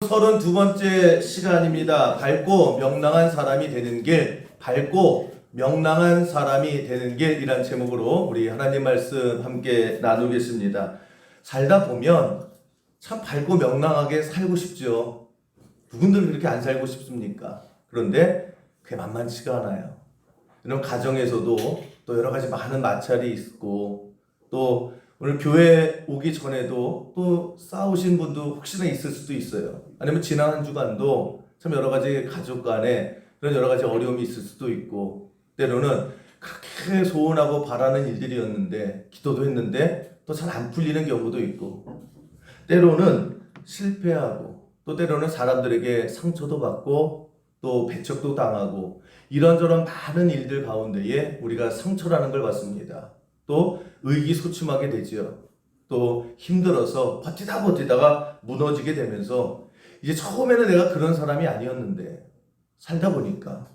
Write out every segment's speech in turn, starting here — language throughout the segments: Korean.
32번째 시간입니다. 밝고 명랑한 사람이 되는 길, 밝고 명랑한 사람이 되는 길이란 제목으로 우리 하나님 말씀 함께 나누겠습니다. 살다 보면 참 밝고 명랑하게 살고 싶죠. 누군들 그렇게 안 살고 싶습니까? 그런데 그게 만만치가 않아요. 이런 가정에서도 또 여러 가지 많은 마찰이 있고, 또 오늘 교회 오기 전에도 또 싸우신 분도 혹시나 있을 수도 있어요. 아니면 지난 한 주간도 참 여러 가지 가족 간에 그런 여러 가지 어려움이 있을 수도 있고, 때로는 그렇게 소원하고 바라는 일들이었는데, 기도도 했는데 또 잘 안 풀리는 경우도 있고, 때로는 실패하고, 또 때로는 사람들에게 상처도 받고 또 배척도 당하고, 이런저런 많은 일들 가운데에 우리가 상처라는 걸 받습니다. 또 의기소침하게 되지요. 또 힘들어서 버티다가 무너지게 되면서, 이제 처음에는 내가 그런 사람이 아니었는데 살다 보니까,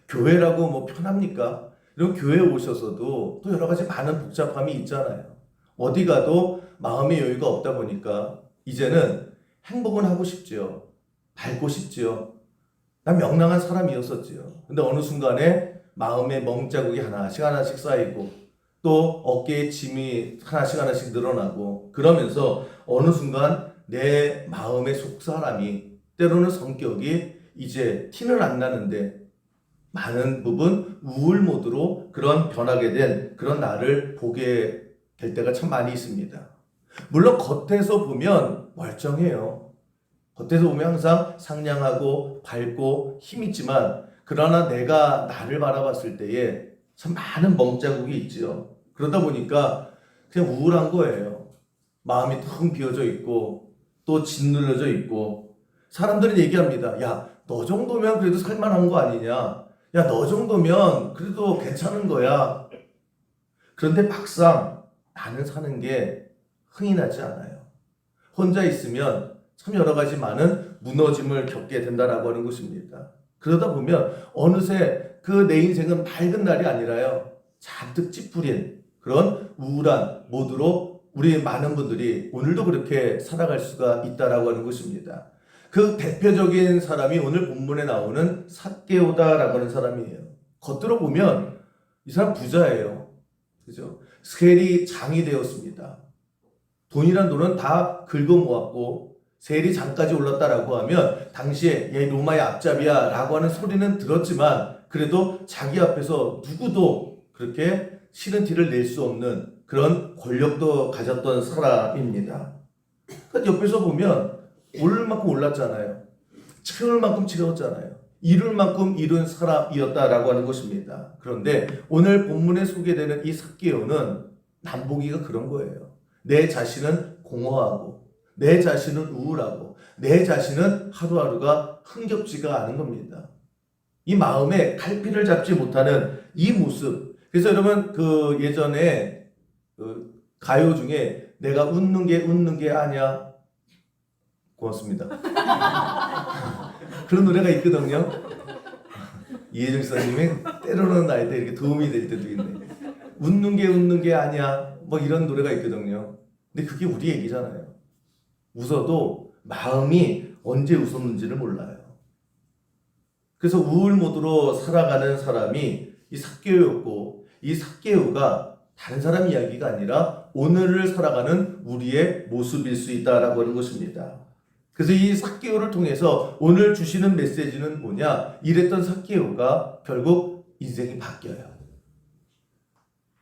교회라고 뭐 편합니까? 이런 교회에 오셔서도 또 여러 가지 많은 복잡함이 있잖아요. 어디 가도 마음의 여유가 없다 보니까 이제는 행복은 하고 싶지요. 밝고 싶지요. 난 명랑한 사람이었었지요. 근데 어느 순간에 마음에 멍자국이 하나씩 쌓이고, 또 어깨에 짐이 하나씩 늘어나고, 그러면서 어느 순간 내 마음의 속사람이, 때로는 성격이 이제 티는 안 나는데 많은 부분 우울 모드로 그런 변하게 된 그런 나를 보게 될 때가 참 많이 있습니다. 물론 겉에서 보면 멀쩡해요. 겉에서 보면 항상 상냥하고 밝고 힘있지만, 그러나 내가 나를 바라봤을 때에 참 많은 멍자국이 있죠. 그러다 보니까 그냥 우울한 거예요. 마음이 텅 비어져 있고 또 짓눌려져 있고, 사람들은 얘기합니다. 야, 너 정도면 그래도 살만한 거 아니냐? 야, 너 정도면 그래도 괜찮은 거야. 그런데 막상 나는 사는 게 흥이 나지 않아요. 혼자 있으면 참 여러 가지 많은 무너짐을 겪게 된다라고 하는 것입니다. 그러다 보면 어느새 그 내 인생은 밝은 날이 아니라요, 잔뜩 찌푸린 그런 우울한 모드로 우리 많은 분들이 오늘도 그렇게 살아갈 수가 있다라고 하는 것입니다. 그 대표적인 사람이 오늘 본문에 나오는 삭개오다라고 하는 사람이에요. 겉으로 보면 이 사람 부자예요. 그죠? 스케일이 장이 되었습니다. 돈이란 돈은 다 긁어 모았고 세리 장까지 올랐다라고 하면 당시에 얘 로마의 앞잡이야 라고 하는 소리는 들었지만, 그래도 자기 앞에서 누구도 그렇게 싫은 티를 낼 수 없는 그런 권력도 가졌던 사람입니다. 그러니까 옆에서 보면 오를 만큼 올랐잖아요. 채울 만큼 채웠잖아요. 이룰 만큼 이룬 사람이었다라고 하는 것입니다. 그런데 오늘 본문에 소개되는 이 삭개오는 남보기가 그런 거예요. 내 자신은 공허하고, 내 자신은 우울하고, 내 자신은 하루하루가 흥겹지가 않은 겁니다. 이 마음에 갈피를 잡지 못하는 이 모습. 그래서 여러분, 그 예전에 그 가요 중에 내가 웃는 게 아니야. 고맙습니다. 그런 노래가 있거든요. 이혜정 선생님이 때로는 나한테 이렇게 도움이 될 때도 있네. 웃는 게 아니야. 뭐 이런 노래가 있거든요. 근데 그게 우리 얘기잖아요. 웃어도 마음이 언제 웃었는지를 몰라요. 그래서 우울 모드로 살아가는 사람이 이 삭개오였고, 이 삭개오가 다른 사람 이야기가 아니라 오늘을 살아가는 우리의 모습일 수 있다라고 하는 것입니다. 그래서 이 삭개오를 통해서 오늘 주시는 메시지는 뭐냐? 이랬던 삭개오가 결국 인생이 바뀌어요.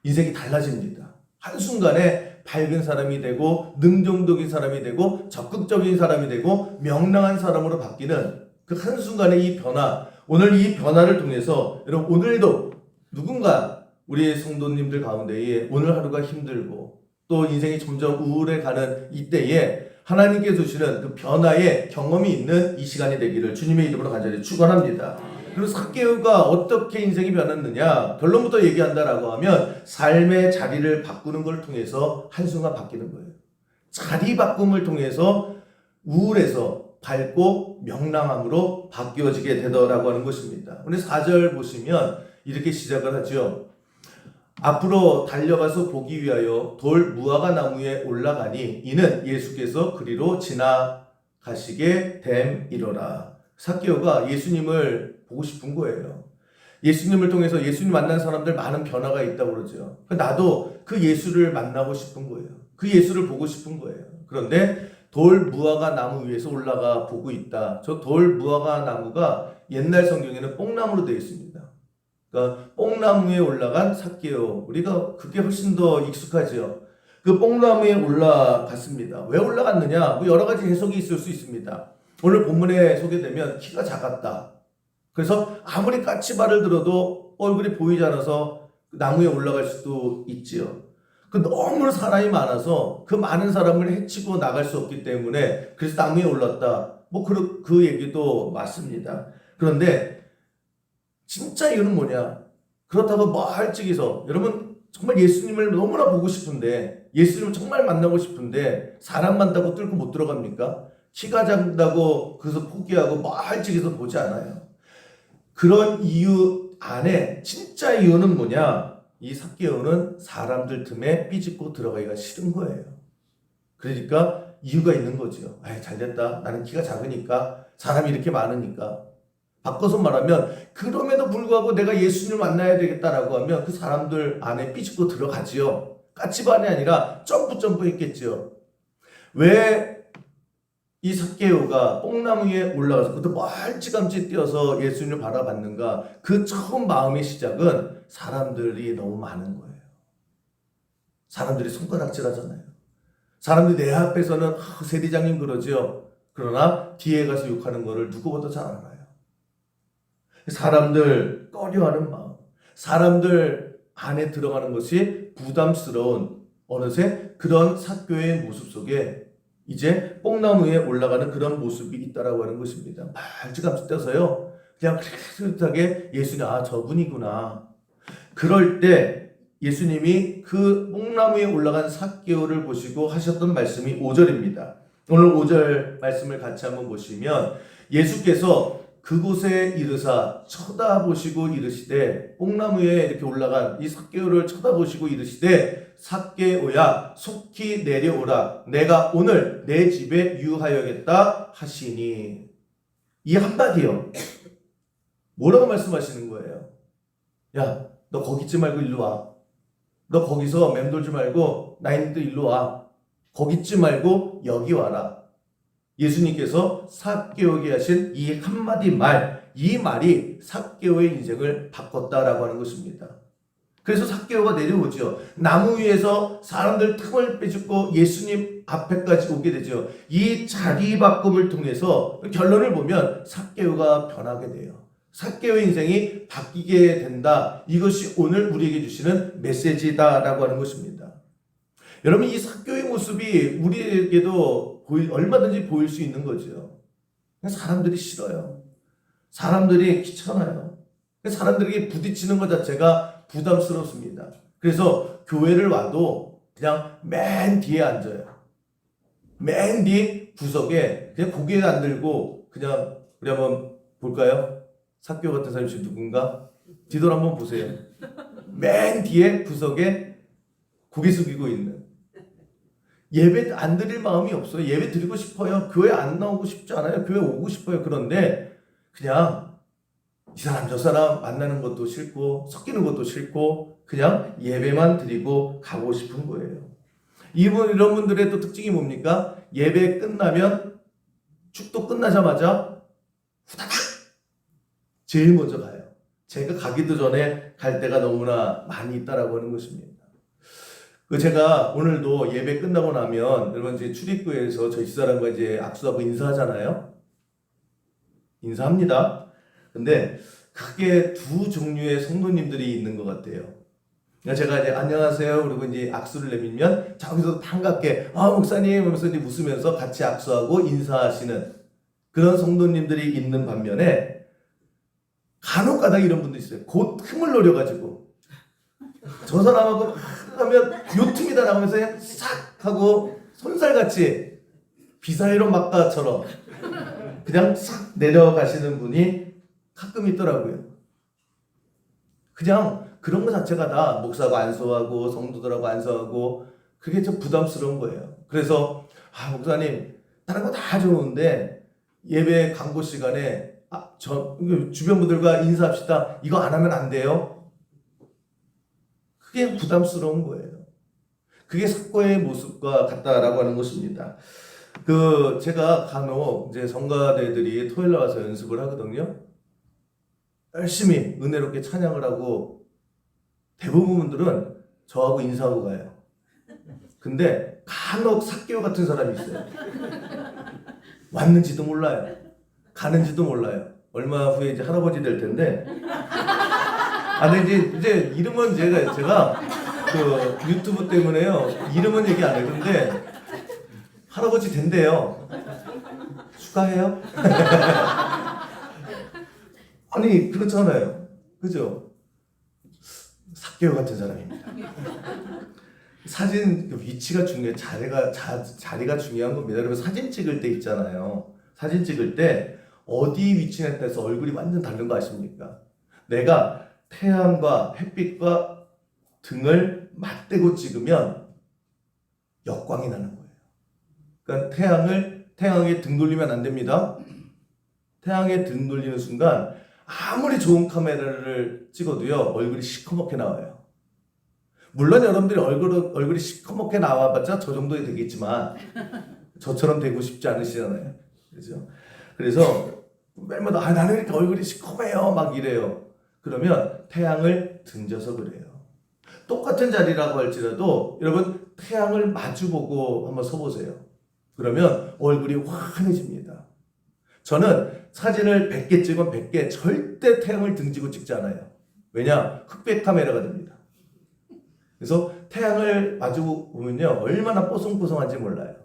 인생이 달라집니다. 한순간에 밝은 사람이 되고, 능동적인 사람이 되고, 적극적인 사람이 되고, 명랑한 사람으로 바뀌는 그 한순간의 이 변화, 오늘 이 변화를 통해서 여러분, 오늘도 누군가 우리 성도님들 가운데에 오늘 하루가 힘들고 또 인생이 점점 우울해 가는 이때에 하나님께서 주시는 그 변화의 경험이 있는 이 시간이 되기를 주님의 이름으로 간절히 축원합니다. 그리고 삭개오가 어떻게 인생이 변했느냐, 결론부터 얘기한다라고 하면 삶의 자리를 바꾸는 걸 통해서 한순간 바뀌는 거예요. 자리 바꿈을 통해서 우울에서 밝고 명랑함으로 바뀌어지게 되더라고 하는 것입니다. 오늘 4절 보시면 이렇게 시작을 하죠. 앞으로 달려가서 보기 위하여 돌 무화과 나무에 올라가니 이는 예수께서 그리로 지나 가시게 됨이로라. 삭개오가 예수님을 보고 싶은 거예요. 예수님을 통해서 예수님 만난 사람들 많은 변화가 있다고 그러죠. 나도 그 예수를 만나고 싶은 거예요. 그 예수를 보고 싶은 거예요. 그런데 돌 무화과 나무 위에서 올라가 보고 있다. 저 돌 무화과 나무가 옛날 성경에는 뽕나무로 되어 있습니다. 그러니까 뽕나무에 올라간 삭개오. 우리가 그게 훨씬 더 익숙하죠. 그 뽕나무에 올라갔습니다. 왜 올라갔느냐? 뭐 여러 가지 해석이 있을 수 있습니다. 오늘 본문에 소개되면 키가 작았다. 그래서 아무리 까치발을 들어도 얼굴이 보이지 않아서 나무에 올라갈 수도 있지요. 그 너무 사람이 많아서 그 많은 사람을 해치고 나갈 수 없기 때문에 그래서 나무에 올랐다. 뭐 그 얘기도 맞습니다. 그런데 진짜 이유는 뭐냐? 그렇다고 멀찍이서 여러분 정말 예수님을 너무나 보고 싶은데 예수님을 정말 만나고 싶은데 사람 만나고 뚫고 못 들어갑니까? 키가 작다고 그래서 포기하고 멀찍이서 보지 않아요. 그런 이유 안에 진짜 이유는 뭐냐? 이 삭개오는 사람들 틈에 삐집고 들어가기가 싫은 거예요. 그러니까 이유가 있는 거죠. 잘됐다. 나는 키가 작으니까 사람이 이렇게 많으니까. 바꿔서 말하면 그럼에도 불구하고 내가 예수님을 만나야 되겠다라고 하면 그 사람들 안에 삐집고 들어가지요. 까치발이 아니라 점프 했겠죠. 왜 이 삭개오가 뽕나무 위에 올라가서 그것도 멀찌감치 뛰어서 예수님을 바라봤는가? 그 처음 마음의 시작은 사람들이 너무 많은 거예요. 사람들이 손가락질 하잖아요. 사람들이 내 앞에서는 세리장님 그러죠. 그러나 뒤에 가서 욕하는 거를 누구보다 잘 알아요. 사람들 꺼려하는 마음, 사람들 안에 들어가는 것이 부담스러운 어느새 그런 삭개오의 모습 속에 이제 뽕나무에 올라가는 그런 모습이 있다라고 하는 것입니다. 멀찌감치 떠서요. 그냥 그렇게 예수님 저분이구나. 그럴 때 예수님이 그 뽕나무에 올라간 삭개오를 보시고 하셨던 말씀이 5절입니다. 오늘 5절 말씀을 같이 한번 보시면 예수께서 그곳에 이르사 쳐다보시고 이르시되 뽕나무에 이렇게 올라간 이 삭개오를 쳐다보시고 이르시되 삭개오야 속히 내려오라 내가 오늘 내 집에 유하여겠다 하시니. 이 한마디요. 뭐라고 말씀하시는 거예요? 야, 너 거기 있지 말고 일로 와. 너 거기서 맴돌지 말고 나 있는데 일로 와. 거기 있지 말고 여기 와라. 예수님께서 삭개오에게 하신 이 한마디 말, 이 말이 삭개오의 인생을 바꿨다라고 하는 것입니다. 그래서 삭개오가 내려오죠. 나무 위에서 사람들 틈을 빼줍고 예수님 앞에까지 오게 되죠. 이 자리 바꿈을 통해서 결론을 보면 삭개오가 변하게 돼요. 삭개오의 인생이 바뀌게 된다. 이것이 오늘 우리에게 주시는 메시지다라고 하는 것입니다. 여러분 이 삭개오의 모습이 우리에게도 얼마든지 보일 수 있는 거죠. 사람들이 싫어요. 사람들이 귀찮아요. 사람들에게 부딪히는 것 자체가 부담스럽습니다. 그래서 교회를 와도 그냥 맨 뒤에 앉아요. 맨 뒤 구석에 그냥 고개 안 들고 그냥 우리 한번 볼까요? 삭개오 같은 사람이 누군가? 뒤돌아 한번 보세요. 맨 뒤에 구석에 고개 숙이고 있는. 예배 안 드릴 마음이 없어요. 예배 드리고 싶어요. 교회 안 나오고 싶지 않아요. 교회 오고 싶어요. 그런데 그냥 이 사람 저 사람 만나는 것도 싫고 섞이는 것도 싫고 그냥 예배만 드리고 가고 싶은 거예요. 이런 분들의 또 특징이 뭡니까? 예배 끝나면 축도 끝나자마자 후다닥 제일 먼저 가요. 제가 가기도 전에 갈 때가 너무나 많이 있다라고 하는 것입니다. 제가 오늘도 예배 끝나고 나면 여러분 이제 출입구에서 저희 집사람과 이제 악수하고 인사하잖아요. 인사합니다. 근데 크게 두 종류의 성도님들이 있는 것 같아요. 제가 이제 안녕하세요 그리고 이제 악수를 내밀면 저기서 반갑게 목사님 하면서 이제 웃으면서 같이 악수하고 인사하시는 그런 성도님들이 있는 반면에 간혹가다 이런 분도 있어요. 곧 틈을 노려가지고 저 사람하고 하면 요 틈이다 나오면서 그냥 싹 하고 손살같이 비사이로 막가처럼 그냥 싹 내려가시는 분이 가끔 있더라고요. 그냥 그런 거 자체가 다 목사하고 안수하고 성도들하고 안수하고 그게 좀 부담스러운 거예요. 그래서 목사님 다른 거 다 좋은데 예배 광고 시간에 주변 분들과 인사합시다. 이거 안 하면 안 돼요. 그게 부담스러운 거예요. 그게 사과의 모습과 같다라고 하는 것입니다. 제가 간혹 이제 성가대들이 토요일 와서 연습을 하거든요. 열심히 은혜롭게 찬양을 하고 대부분 분들은 저하고 인사하고 가요. 근데 간혹 삭개오 같은 사람이 있어요. 왔는지도 몰라요. 가는지도 몰라요. 얼마 후에 이제 할아버지 될 텐데. 근데 이제 이름은 제가 유튜브 때문에요. 이름은 얘기 안 했는데 할아버지 된대요. 축하해요. 아니 그렇잖아요. 그죠? 삭개오 같은 사람입니다. 사진 위치가 중요해. 자리가 중요한 겁니다. 그래서 사진 찍을 때 있잖아요. 사진 찍을 때 어디 위치에 따라서 얼굴이 완전 다른 거 아십니까? 내가 태양과 햇빛과 등을 맞대고 찍으면 역광이 나는 거예요. 그러니까 태양에 등 돌리면 안 됩니다. 태양에 등 돌리는 순간 아무리 좋은 카메라를 찍어도요 얼굴이 시커멓게 나와요. 물론 여러분들이 얼굴이 시커멓게 나와봤자 저 정도 되겠지만 저처럼 되고 싶지 않으시잖아요. 그죠? 그래서 매일마다 나는 이렇게 얼굴이 시커매요 막 이래요. 그러면 태양을 등져서 그래요. 똑같은 자리라고 할지라도 여러분 태양을 마주보고 한번 서보세요. 그러면 얼굴이 환해집니다. 저는 사진을 100개 찍으면 100개 절대 태양을 등지고 찍지 않아요. 왜냐? 흑백 카메라가 됩니다. 그래서 태양을 마주 보면요 얼마나 뽀송뽀송한지 몰라요.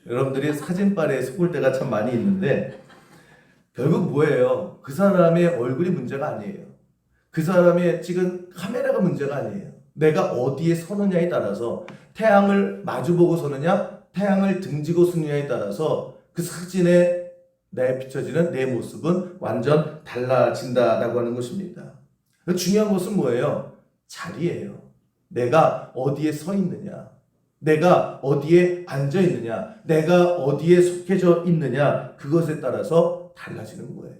여러분들이 사진빨에 속을 때가 참 많이 있는데 결국 뭐예요? 그 사람의 얼굴이 문제가 아니에요. 그 사람의 찍은 카메라가 문제가 아니에요. 내가 어디에 서느냐에 따라서 태양을 마주보고 서느냐 태양을 등지고 서느냐에 따라서 그 사진에 비춰지는 내 모습은 완전 달라진다라고 하는 것입니다. 중요한 것은 뭐예요? 자리예요. 내가 어디에 서 있느냐, 내가 어디에 앉아 있느냐, 내가 어디에 속해져 있느냐, 그것에 따라서 달라지는 거예요.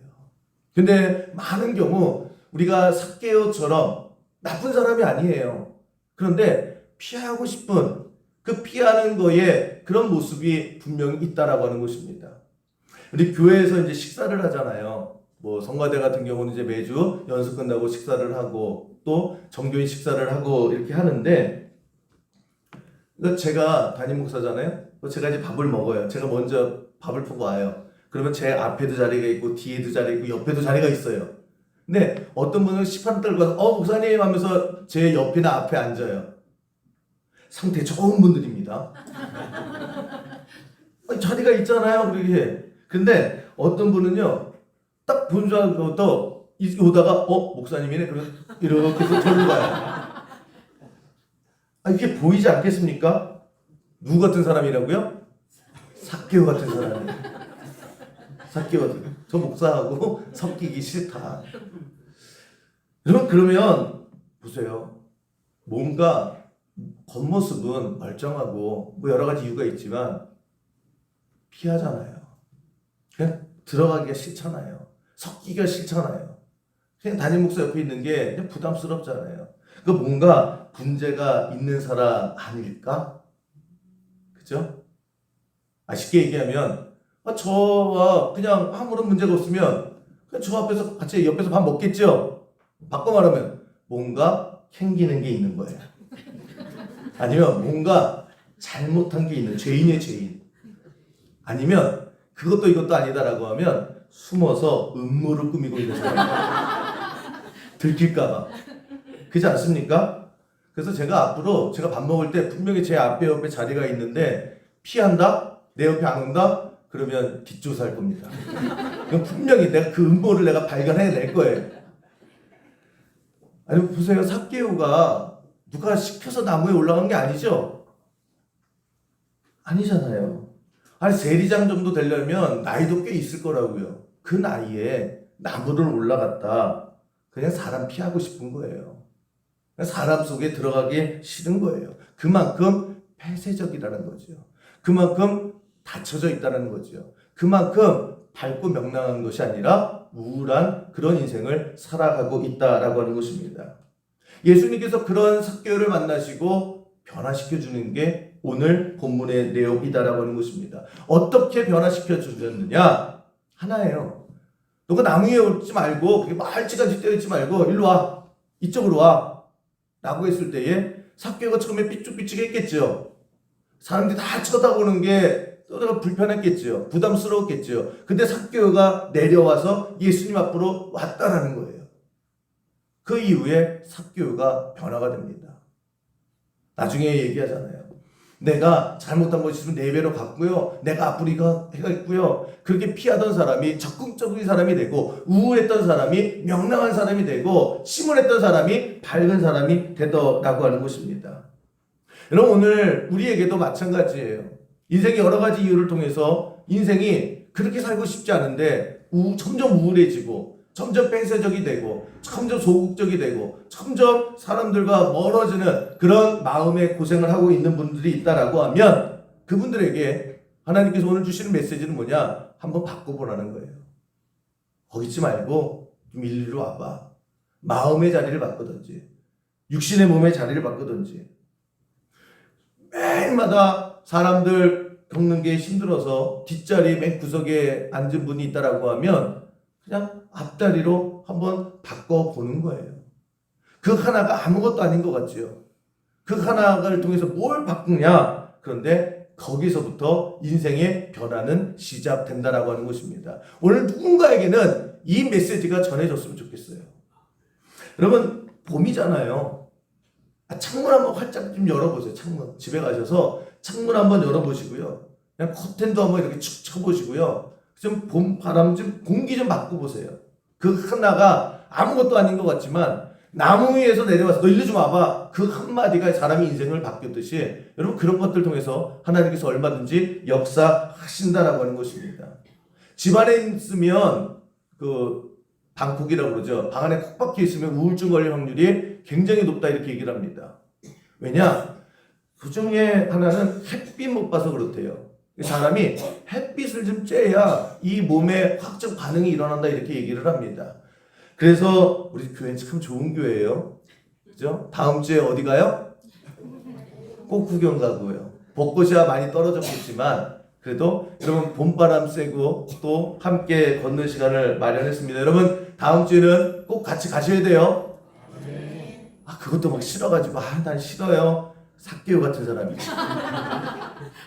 근데 많은 경우 우리가 삭개오처럼 나쁜 사람이 아니에요. 그런데 피하고 싶은 그 피하는 거에 그런 모습이 분명히 있다라고 하는 것입니다. 우리 교회에서 이제 식사를 하잖아요. 성가대 같은 경우는 이제 매주 연수 끝나고 식사를 하고 또 정교인 식사를 하고 이렇게 하는데 제가 담임 목사잖아요. 제가 이제 밥을 먹어요. 제가 먼저 밥을 푸고 와요. 그러면 제 앞에도 자리가 있고 뒤에도 자리가 있고 옆에도 자리가 있어요. 근데 어떤 분은 식판 들고 와서 목사님 하면서 제 옆이나 앞에 앉아요. 상태 좋은 분들입니다. 자리가 있잖아요. 그렇게. 근데 어떤 분은요 딱 본 줄 알고부터 오다가 목사님이네 그러면 이렇게 해서 절로 가요. 이게 보이지 않겠습니까? 누구 같은 사람이라고요? 삭개오 같은 사람이에요. 삭개오 같은. 저 목사하고 섞이기 싫다. 여러분 그러면 보세요. 뭔가 겉모습은 멀쩡하고 여러 가지 이유가 있지만 피하잖아요. 그냥 들어가기가 싫잖아요. 섞이기가 싫잖아요. 그냥 담임 목사 옆에 있는 게 그냥 부담스럽잖아요. 뭔가 문제가 있는 사람 아닐까? 그죠? 쉽게 얘기하면 저와 그냥 아무런 문제가 없으면 그냥 저 앞에서 같이 옆에서 밥 먹겠죠? 바꿔 말하면 뭔가 캥기는 게 있는 거예요. 아니면 뭔가 잘못한 게 있는 죄인의 죄인. 아니면 그것도 이것도 아니다라고 하면 숨어서 음모를 꾸미고 있는 사람이에요. 들킬까봐. 그렇지 않습니까? 그래서 제가 앞으로 제가 밥 먹을 때 분명히 제 앞에 옆에 자리가 있는데 피한다? 내 옆에 안 온다? 그러면 뒷조사할 겁니다. 분명히 내가 그 음모를 내가 발견해낼 거예요. 아니 보세요. 삭개오가 누가 시켜서 나무에 올라간 게 아니죠? 아니잖아요. 세리장 정도 되려면 나이도 꽤 있을 거라고요. 그 나이에 나무를 올라갔다. 그냥 사람 피하고 싶은 거예요. 사람 속에 들어가기 싫은 거예요. 그만큼 폐쇄적이라는 거죠. 그만큼 닫혀져 있다는 거죠. 그만큼 밝고 명랑한 것이 아니라 우울한 그런 인생을 살아가고 있다라고 하는 것입니다. 예수님께서 그런 삭개오를 만나시고 변화시켜 주는 게 오늘 본문의 내용이다라고 하는 것입니다. 어떻게 변화시켜 주셨느냐? 하나예요. 너가 나무 위에 오지 말고 그렇게 말찌감치 때리지 말고 일로 와. 이쪽으로 와. 라고 했을 때에 삭개오가 처음에 삐죽삐죽했겠죠. 사람들이 다 쳐다보는 게 또다가 불편했겠죠. 부담스러웠겠죠. 근데 삭개오가 내려와서 예수님 앞으로 왔다라는 거예요. 그 이후에 삭개오가 변화가 됩니다. 나중에 얘기하잖아요. 내가 잘못한 것이 있으면 4배로 갚고요. 내가 앞으로 이거 해가겠고요. 그렇게 피하던 사람이 적극적인 사람이 되고 우울했던 사람이 명랑한 사람이 되고 심울했던 사람이 밝은 사람이 되더라고 하는 것입니다. 여러분 오늘 우리에게도 마찬가지예요. 인생의 여러 가지 이유를 통해서 인생이 그렇게 살고 싶지 않은데 점점 우울해지고 점점 폐쇄적이 되고 점점 소극적이 되고 점점 사람들과 멀어지는 그런 마음의 고생을 하고 있는 분들이 있다라고 하면 그분들에게 하나님께서 오늘 주시는 메시지는 뭐냐? 한번 바꿔보라는 거예요. 거기 있지 말고 좀 일리로 와봐. 마음의 자리를 바꾸든지 육신의 몸의 자리를 바꾸든지 매일마다 사람들 겪는 게 힘들어서 뒷자리 맨 구석에 앉은 분이 있다라고 하면 그냥 앞다리로 한번 바꿔보는 거예요. 그 하나가 아무것도 아닌 것 같지요. 그 하나를 통해서 뭘 바꾸냐? 그런데 거기서부터 인생의 변화는 시작된다라고 하는 것입니다. 오늘 누군가에게는 이 메시지가 전해졌으면 좋겠어요. 여러분 봄이잖아요. 창문 한번 활짝 좀 열어보세요. 창문. 집에 가셔서 창문 한번 열어보시고요. 그냥 커튼도 한번 이렇게 축 쳐보시고요. 좀 봄 바람 좀 공기 좀 바꿔보세요. 그 하나가 아무것도 아닌 것 같지만 나무 위에서 내려와서 너 일로 좀 와봐. 그 한마디가 사람의 인생을 바뀌었듯이 여러분 그런 것들 통해서 하나님께서 얼마든지 역사하신다라고 하는 것입니다. 집안에 있으면 그 방콕이라고 그러죠. 방 안에 콕 박혀 있으면 우울증 걸릴 확률이 굉장히 높다 이렇게 얘기를 합니다. 왜냐? 그 중에 하나는 햇빛 못 봐서 그렇대요. 사람이 햇빛을 좀 쬐야 이 몸에 화학적 반응이 일어난다 이렇게 얘기를 합니다. 그래서 우리 교회는 참 좋은 교회예요. 그죠? 다음 주에 어디 가요? 꼭 구경 가고요. 벚꽃이야 많이 떨어졌겠지만 그래도 여러분 봄바람 쐬고 또 함께 걷는 시간을 마련했습니다. 여러분 다음 주에는 꼭 같이 가셔야 돼요. 그것도 막 싫어가지고 난 싫어요. 삭개오 같은 사람이.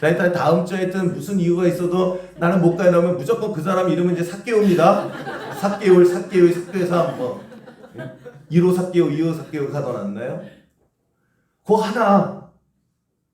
일단 다음 주에 하여튼 무슨 이유가 있어도 나는 못 가요 하면 무조건 그 사람 이름은 이제 삭개오입니다. 삭개오에서 한번 1호 삭개오, 2호 삭개오가 더 낫나요? 그 하나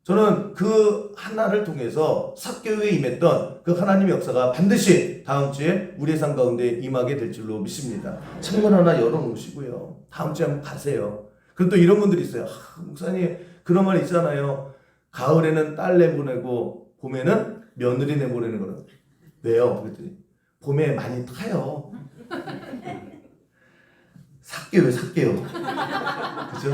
저는 그 하나를 통해서 삭개오에 임했던 그 하나님의 역사가 반드시 다음 주에 우리의 삶 가운데 임하게 될 줄로 믿습니다. 창문 하나 열어놓으시고요. 다음 주에 한번 가세요. 그리고 또 이런 분들이 있어요. 목사님 그런 말 있잖아요. 가을에는 딸 내보내고 봄에는 며느리 내보내는 거라고. 왜요? 그랬더니 봄에 많이 타요. 삭개요. 그죠?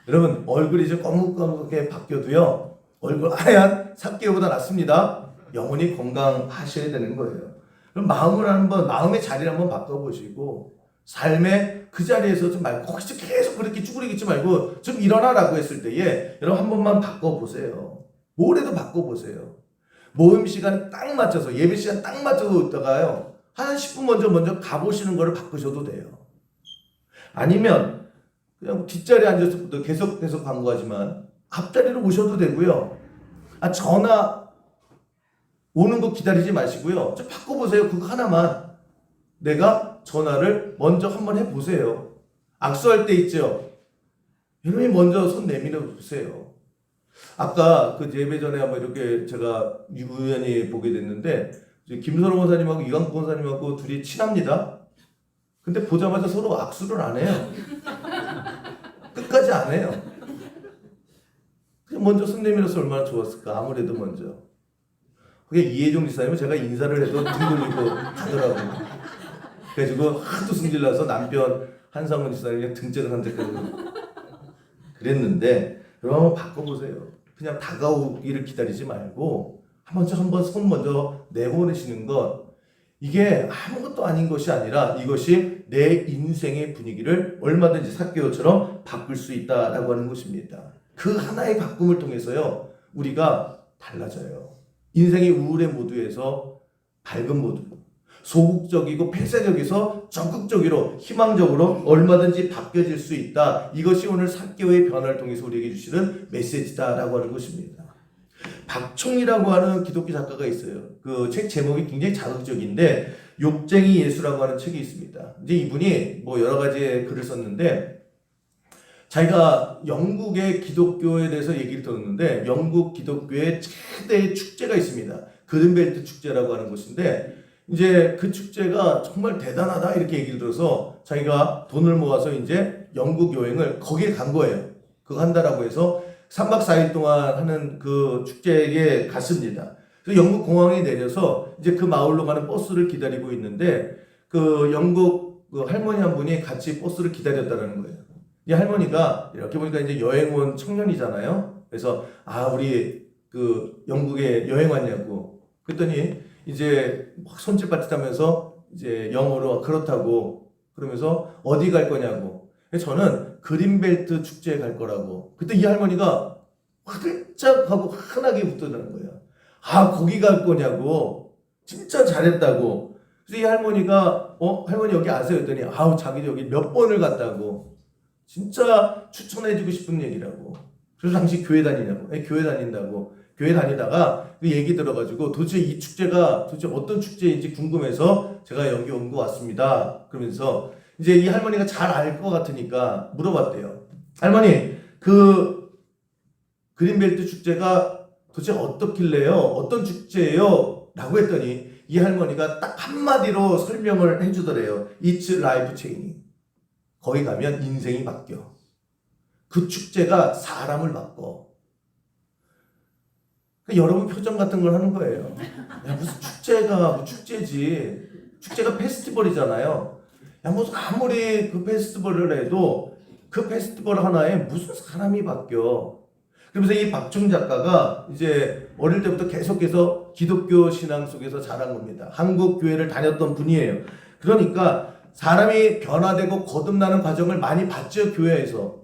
여러분 얼굴이 좀 검은검은하게 바뀌어도요. 얼굴 하얀 삭개오보다 낫습니다. 영원히 건강하셔야 되는 거예요. 그럼 마음의 자리를 한번 바꿔보시고 삶의 그 자리에서 좀 말고 혹시 계속 그렇게 쭈그리고 있지 말고 좀 일어나라고 했을 때에 여러분 한 번만 바꿔보세요. 뭐래도 바꿔보세요. 모임 시간 딱 맞춰서 예배 시간 딱 맞춰서 있다가요. 한 10분 먼저 가보시는 거를 바꾸셔도 돼요. 아니면 그냥 뒷자리에 앉아서부터 계속 광고하지만 앞자리로 오셔도 되고요. 전화 오는 거 기다리지 마시고요. 좀 바꿔보세요. 그거 하나만. 내가 전화를 먼저 한번 해보세요. 악수할 때 있죠. 여러분이 먼저 손 내밀어 보세요. 아까 그 예배 전에 한번 이렇게 제가 우연히 보게 됐는데 김선호 권사님하고 이광구 권사님하고 둘이 친합니다. 근데 보자마자 서로 악수를 안 해요. 끝까지 안 해요. 그냥 먼저 손 내밀어서 얼마나 좋았을까. 아무래도 먼저. 그게 이혜종 지사님은 제가 인사를 해도 등 돌리고 가더라고요. 그래가지고 하도 승질나서 남편 한상훈 지사님이 등짝을 한 대까지 그랬는데 여러분 한번 바꿔보세요. 그냥 다가오기를 기다리지 말고 한번 손 먼저 내보내시는 것, 이게 아무것도 아닌 것이 아니라 이것이 내 인생의 분위기를 얼마든지 삭개오처럼 바꿀 수 있다라고 하는 것입니다. 그 하나의 바꿈을 통해서요, 우리가 달라져요. 인생의 우울의 모드에서 밝은 모드, 소극적이고 폐쇄적에서 적극적으로 희망적으로 얼마든지 바뀌어질 수 있다. 이것이 오늘 삭개오의 변화를 통해서 우리에게 주시는 메시지다라고 하는 것입니다. 박총이라고 하는 기독교 작가가 있어요. 그 책 제목이 굉장히 자극적인데 욕쟁이 예수라고 하는 책이 있습니다. 이제 이분이 뭐 여러 가지의 글을 썼는데 자기가 영국의 기독교에 대해서 얘기를 들었는데 영국 기독교의 최대의 축제가 있습니다. 그린벨트 축제라고 하는 것인데 이제 그 축제가 정말 대단하다 이렇게 얘기를 들어서 자기가 돈을 모아서 이제 영국 여행을 거기에 간 거예요. 그거 한다라고 해서 3박 4일 동안 하는 그 축제에 갔습니다. 그래서 영국 공항에 내려서 이제 그 마을로 가는 버스를 기다리고 있는데 그 영국 그 할머니 한 분이 같이 버스를 기다렸다는 거예요. 이 할머니가 이렇게 보니까 이제 여행 온 청년이잖아요. 그래서 우리 그 영국에 여행 왔냐고. 그랬더니 이제 막 손짓발짓 하면서 이제 영어로 그렇다고 그러면서 어디 갈 거냐고. 저는 그린벨트 축제에 갈 거라고. 그때 이 할머니가 활짝 하고 환하게 웃더라는 거예요. 거기 갈 거냐고. 진짜 잘했다고. 그래서 이 할머니가 할머니 여기 아세요? 했더니 자기도 여기 몇 번을 갔다고. 진짜 추천해주고 싶은 얘기라고. 그래서 당시 교회 다니냐고. 교회 다닌다고. 교회 다니다가 그 얘기 들어가지고 도대체 이 축제가 도대체 어떤 축제인지 궁금해서 제가 여기 온 거 왔습니다. 그러면서 이제 이 할머니가 잘 알 것 같으니까 물어봤대요. 할머니, 그 그린벨트 축제가 도대체 어떻길래요? 어떤 축제예요? 라고 했더니 이 할머니가 딱 한마디로 설명을 해주더래요. It's life changing. 거기 가면 인생이 바뀌어. 그 축제가 사람을 바꿔. 여러분 표정 같은 걸 하는 거예요. 야, 무슨 축제가 뭐 축제지. 축제가 페스티벌이잖아요. 야, 무슨 아무리 그 페스티벌을 해도 그 페스티벌 하나에 무슨 사람이 바뀌어. 그러면서 이 박총 작가가 이제 어릴 때부터 계속해서 기독교 신앙 속에서 자란 겁니다. 한국 교회를 다녔던 분이에요. 그러니까 사람이 변화되고 거듭나는 과정을 많이 봤죠, 교회에서.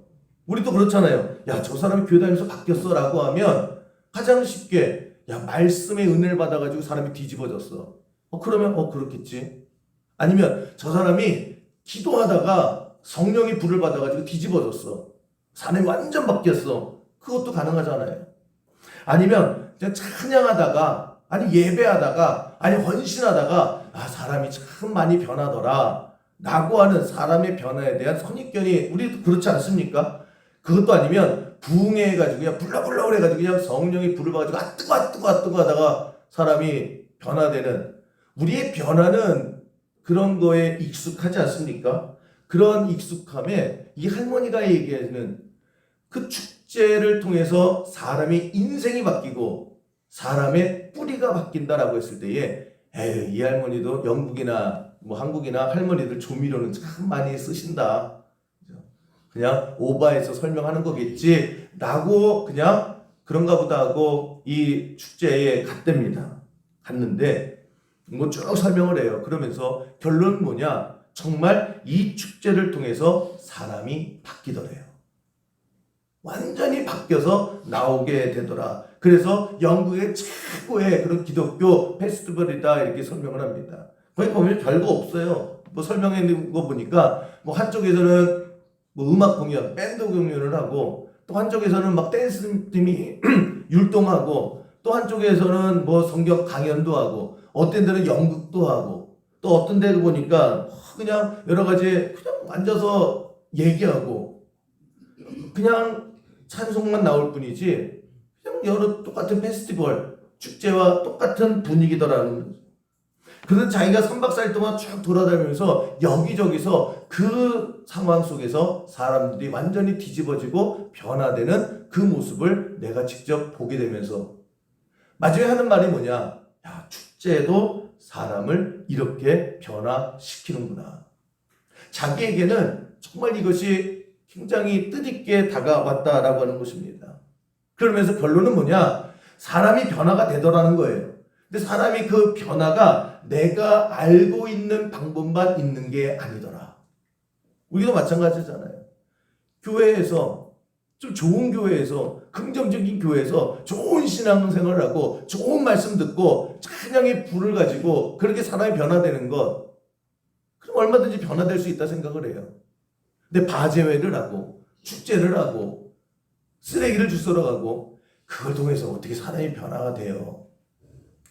우리도 그렇잖아요. 야, 저 사람이 교회 다니면서 바뀌었어 라고 하면 가장 쉽게 말씀의 은혜를 받아가지고 사람이 뒤집어졌어. 그러면 그렇겠지. 아니면 저 사람이 기도하다가 성령의 불을 받아가지고 뒤집어졌어. 사람이 완전 바뀌었어. 그것도 가능하잖아요. 아니면 찬양하다가 예배하다가 헌신하다가 사람이 참 많이 변하더라 라고 하는 사람의 변화에 대한 선입견이 우리도 그렇지 않습니까? 그것도 아니면 부흥해가지고 그냥 불러불러 그래가지고 그냥 성령이 불을 받아가지고 뜨거 하다가 사람이 변화되는, 우리의 변화는 그런 거에 익숙하지 않습니까? 그런 익숙함에 이 할머니가 얘기하는 그 축제를 통해서 사람의 인생이 바뀌고 사람의 뿌리가 바뀐다라고 했을 때에 이 할머니도 영국이나 뭐 한국이나 할머니들 조미료는 참 많이 쓰신다. 그냥 오바해서 설명하는 거겠지 라고 그냥 그런가 보다 하고 이 축제에 갔는데 뭐 쭉 설명을 해요. 그러면서 결론은 뭐냐, 정말 이 축제를 통해서 사람이 바뀌더래요. 완전히 바뀌어서 나오게 되더라. 그래서 영국의 최고의 그런 기독교 페스티벌이다 이렇게 설명을 합니다. 거기 보면 별거 없어요. 뭐 설명해 있는 거 보니까 뭐 한쪽에서는 뭐 음악 공연, 밴드 공연을 하고 또 한쪽에서는 막 댄스 팀이 율동하고 또 한쪽에서는 뭐 성경 강연도 하고 어떤 데는 연극도 하고 또 어떤 데 보니까 그냥 여러 가지 그냥 앉아서 얘기하고 그냥 찬송만 나올 뿐이지 그냥 여러 똑같은 페스티벌, 축제와 똑같은 분위기더라는 거죠. 그래서 자기가 3박 4일 동안 쭉 돌아다니면서 여기저기서 그 상황 속에서 사람들이 완전히 뒤집어지고 변화되는 그 모습을 내가 직접 보게 되면서 마지막에 하는 말이 뭐냐, 축제도 사람을 이렇게 변화시키는구나. 자기에게는 정말 이것이 굉장히 뜻있게 다가왔다라고 하는 것입니다. 그러면서 결론은 뭐냐, 사람이 변화가 되더라는 거예요. 근데 사람이 그 변화가 내가 알고 있는 방법만 있는 게 아니더라. 우리도 마찬가지잖아요. 교회에서 좀 좋은 교회에서 긍정적인 교회에서 좋은 신앙생활을 하고 좋은 말씀 듣고 찬양의 불을 가지고 그렇게 사람이 변화되는 것, 그럼 얼마든지 변화될 수 있다 생각을 해요. 근데 바제회를 하고 축제를 하고 쓰레기를 주스러 가고 그걸 통해서 어떻게 사람이 변화가 돼요.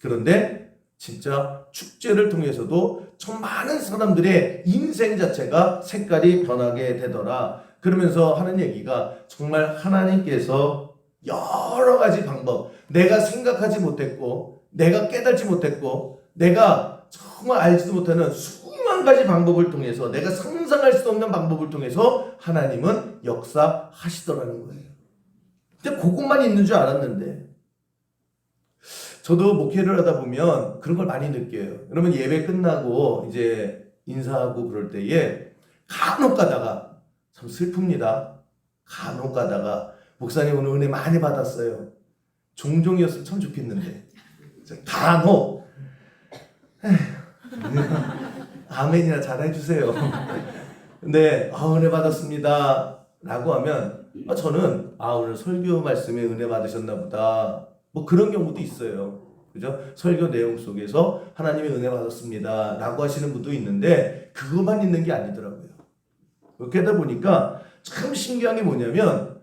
그런데 진짜 축제를 통해서도 참 많은 사람들의 인생 자체가 색깔이 변하게 되더라. 그러면서 하는 얘기가 정말 하나님께서 여러 가지 방법, 내가 생각하지 못했고 내가 깨닫지 못했고 내가 정말 알지도 못하는 수만 가지 방법을 통해서 내가 상상할 수 없는 방법을 통해서 하나님은 역사하시더라는 거예요. 근데 그것만 있는 줄 알았는데 저도 목회를 하다 보면 그런 걸 많이 느껴요. 그러면 예배 끝나고 이제 인사하고 그럴 때에 간혹 가다가 참 슬픕니다. 간혹 가다가 목사님 오늘 은혜 많이 받았어요. 종종이었으면 참 좋겠는데 간혹 아멘이나 잘해주세요. 근데 은혜 받았습니다 라고 하면 저는 오늘 설교 말씀에 은혜 받으셨나 보다 뭐 그런 경우도 있어요. 그죠? 설교 내용 속에서 하나님의 은혜 받았습니다 라고 하시는 분도 있는데 그것만 있는 게 아니더라고요. 그렇게 하다 보니까 참 신기한 게 뭐냐면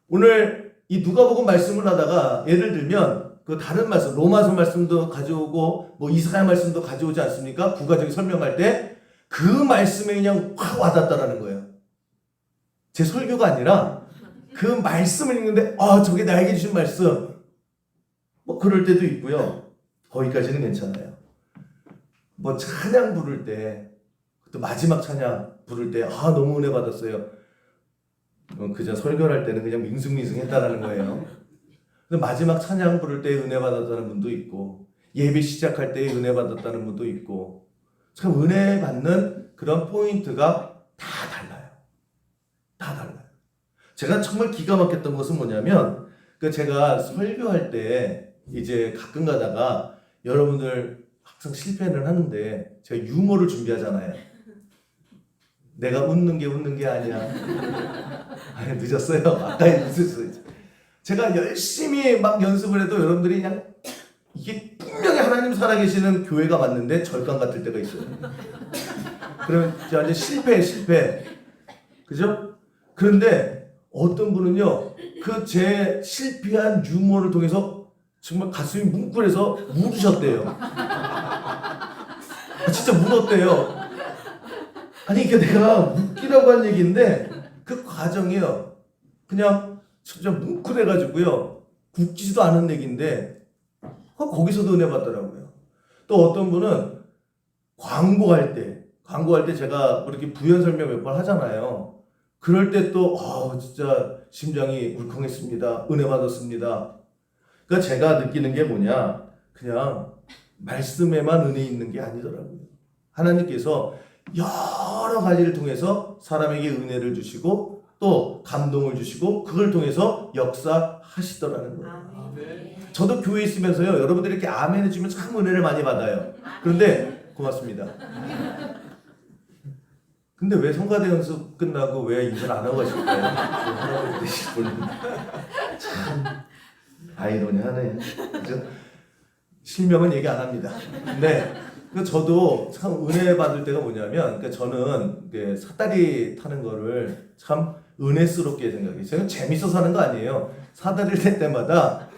오늘 이 누가복음 말씀을 하다가 예를 들면 그 다른 말씀 로마서 말씀도 가져오고 뭐 이사야 말씀도 가져오지 않습니까? 부가적인 설명할 때 그 말씀에 그냥 확 와닿았다라는 거예요. 제 설교가 아니라 그 말씀을 읽는데 저게 나에게 주신 말씀 뭐 그럴 때도 있고요. 거기까지는 괜찮아요. 뭐 찬양 부를 때 또 마지막 찬양 부를 때 너무 은혜 받았어요. 그저 설교를 할 때는 그냥 밍숭밍숭 했다라는 거예요. 근데 마지막 찬양 부를 때 은혜 받았다는 분도 있고 예배 시작할 때 은혜 받았다는 분도 있고 참 은혜 받는 그런 포인트가 다 달라요. 다 달라요. 제가 정말 기가 막혔던 것은 뭐냐면 제가 설교할 때 이제 가끔 가다가 여러분들 항상 실패를 하는데 제가 유머를 준비하잖아요. 내가 웃는 게 아니야. 늦었어요. 아까 늦었어요. 제가 열심히 막 연습을 해도 여러분들이 그냥 이게 분명히 하나님 살아계시는 교회가 맞는데 절간 같을 때가 있어요. 그러면 완전 실패. 그죠? 그런데 어떤 분은요, 그 제 실패한 유머를 통해서 정말 가슴이 뭉클해서 울으셨대요. 진짜 울었대요. 아니 이게 내가 웃기라고 한 얘기인데 그 과정이요. 그냥 진짜 뭉클해가지고요. 웃기지도 않은 얘기인데 거기서도 은혜 받더라고요. 또 어떤 분은 광고할 때 제가 이렇게 부연 설명 몇 번 하잖아요. 그럴 때 또 진짜 심장이 울컥했습니다. 은혜 받았습니다. 그러니까 제가 느끼는 게 뭐냐, 그냥 말씀에만 은혜 있는 게 아니더라고요. 하나님께서 여러 가지를 통해서 사람에게 은혜를 주시고 또 감동을 주시고 그걸 통해서 역사하시더라는 거예요. 저도 교회에 있으면서요, 여러분들이 이렇게 아멘 해주면 참 은혜를 많이 받아요. 그런데 고맙습니다. 근데 왜 성가대 연습 끝나고 왜 인사를 안 하고 가실까요? 할아버지 되실 분은 참 아이러니하네. 그죠? 실명은 얘기 안 합니다. 근데 저도 참 은혜 받을 때가 뭐냐면, 저는 사다리 타는 거를 참 은혜스럽게 생각해요. 저는 재밌어서 하는 거 아니에요. 사다리를 탈 때마다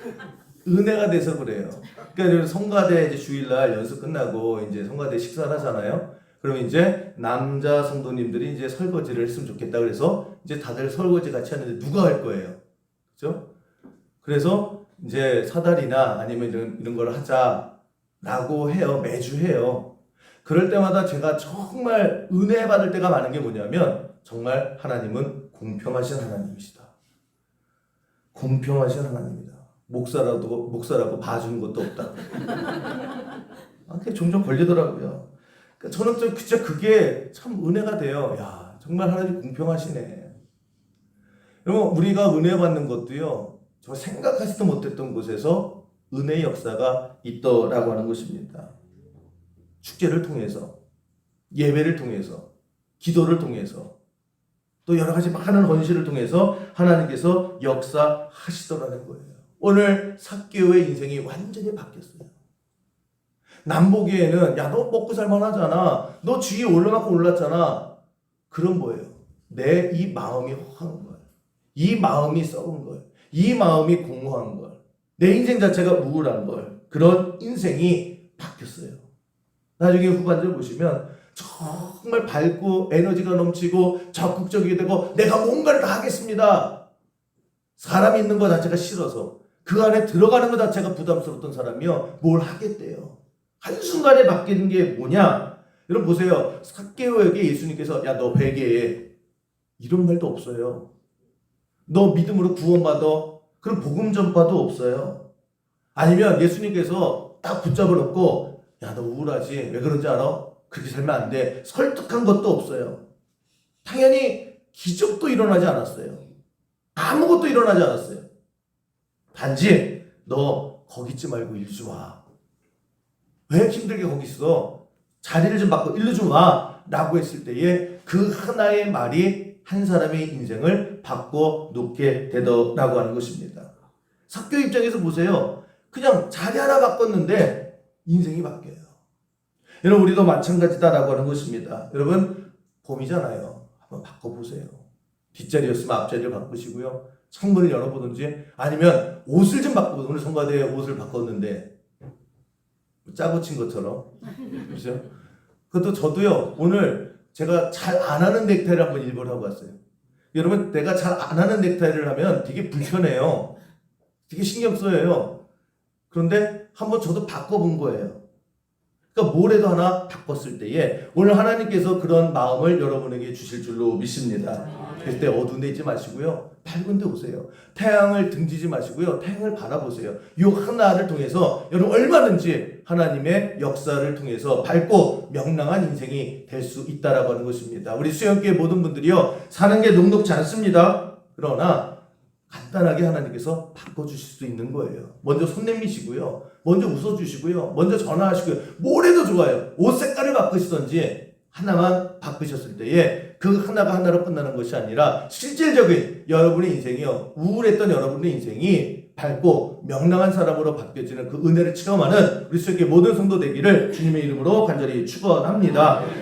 은혜가 돼서 그래요. 그러니까 성가대 이제 주일날 연습 끝나고 이제 성가대 식사를 하잖아요. 그러면 이제 남자 성도님들이 이제 설거지를 했으면 좋겠다 그래서 이제 다들 설거지 같이 하는데 누가 할 거예요? 그죠? 그래서 이제 사다리나 아니면 이런 걸 하자라고 해요. 매주 해요. 그럴 때마다 제가 정말 은혜 받을 때가 많은 게 뭐냐면, 정말 하나님은 공평하신 하나님이시다. 공평하신 하나님이다. 목사라고 봐주는 것도 없다. 그게 종종 걸리더라고요. 저는 진짜 그게 참 은혜가 돼요. 야, 정말 하나님 공평하시네. 여러분, 우리가 은혜 받는 것도요, 저 생각하지도 못했던 곳에서 은혜의 역사가 있더라고 하는 것입니다. 축제를 통해서, 예배를 통해서, 기도를 통해서, 또 여러 가지 많은 헌신을 통해서 하나님께서 역사하시더라는 거예요. 오늘 삭개오의 인생이 완전히 바뀌었어요. 남 보기에는 야, 너 먹고 살만하잖아. 너 주위에 올라가고 올랐잖아. 그런 거예요. 내 이 마음이 허한 거예요. 이 마음이 썩은 거예요. 이 마음이 공허한 걸. 내 인생 자체가 우울한 걸. 그런 인생이 바뀌었어요. 나중에 후반절 보시면 정말 밝고 에너지가 넘치고 적극적이게 되고 내가 뭔가를 다 하겠습니다. 사람이 있는 것 자체가 싫어서 그 안에 들어가는 것 자체가 부담스러웠던 사람이요. 뭘 하겠대요. 한순간에 바뀌는 게 뭐냐? 여러분 보세요. 삭개오에게 예수님께서 야, 너 회개해. 이런 말도 없어요. 너 믿음으로 구원받아. 그럼 복음 전파도 없어요. 아니면 예수님께서 딱 붙잡아 놓고 야, 너 우울하지? 왜 그런지 알아? 그렇게 살면 안 돼. 설득한 것도 없어요. 당연히 기적도 일어나지 않았어요. 아무것도 일어나지 않았어요. 단지 너 거기 있지 말고 일로 좀 와. 왜 힘들게 거기 있어? 자리를 좀 바꿔 일로 좀 와. 라고 했을 때에 그 하나의 말이 한 사람의 인생을 바꿔놓게 되더라고 하는 것입니다. 삭개오 입장에서 보세요. 그냥 자리 하나 바꿨는데 인생이 바뀌어요. 여러분 우리도 마찬가지다라고 하는 것입니다. 여러분 봄이잖아요. 한번 바꿔보세요. 뒷자리였으면 앞자리를 바꾸시고요. 창문을 열어보든지 아니면 옷을 좀 바꿔보세요. 오늘 성가대에 옷을 바꿨는데 짜고 친 것처럼. 그렇죠? 그것도 저도요. 오늘 제가 잘 안 하는 넥타이를 한번 일부러 하고 왔어요. 여러분 내가 잘 안 하는 넥타이를 하면 되게 불편해요. 되게 신경 써요. 그런데 한번 저도 바꿔본 거예요. 그러니까 뭘 해도 하나 바꿨을 때에 오늘 하나님께서 그런 마음을 여러분에게 주실 줄로 믿습니다. 그럴 때 어두운 데 있지 마시고요. 밝은 데 오세요. 태양을 등지지 마시고요. 태양을 바라보세요. 이 하나를 통해서 여러분 얼마든지 하나님의 역사를 통해서 밝고 명랑한 인생이 될 수 있다라고 하는 것입니다. 우리 수영교회 모든 분들이요. 사는 게 녹록지 않습니다. 그러나 간단하게 하나님께서 바꿔주실 수 있는 거예요. 먼저 손 내미시고요. 먼저 웃어주시고요. 먼저 전화하시고요. 뭘 해도 좋아요. 옷 색깔을 바꾸시던지 하나만 바꾸셨을 때에 그 하나가 하나로 끝나는 것이 아니라 실질적인 여러분의 인생이요. 우울했던 여러분의 인생이 밝고 명랑한 사람으로 바뀌어지는 그 은혜를 체험하는 우리 수교회 모든 성도 되기를 주님의 이름으로 간절히 축원합니다.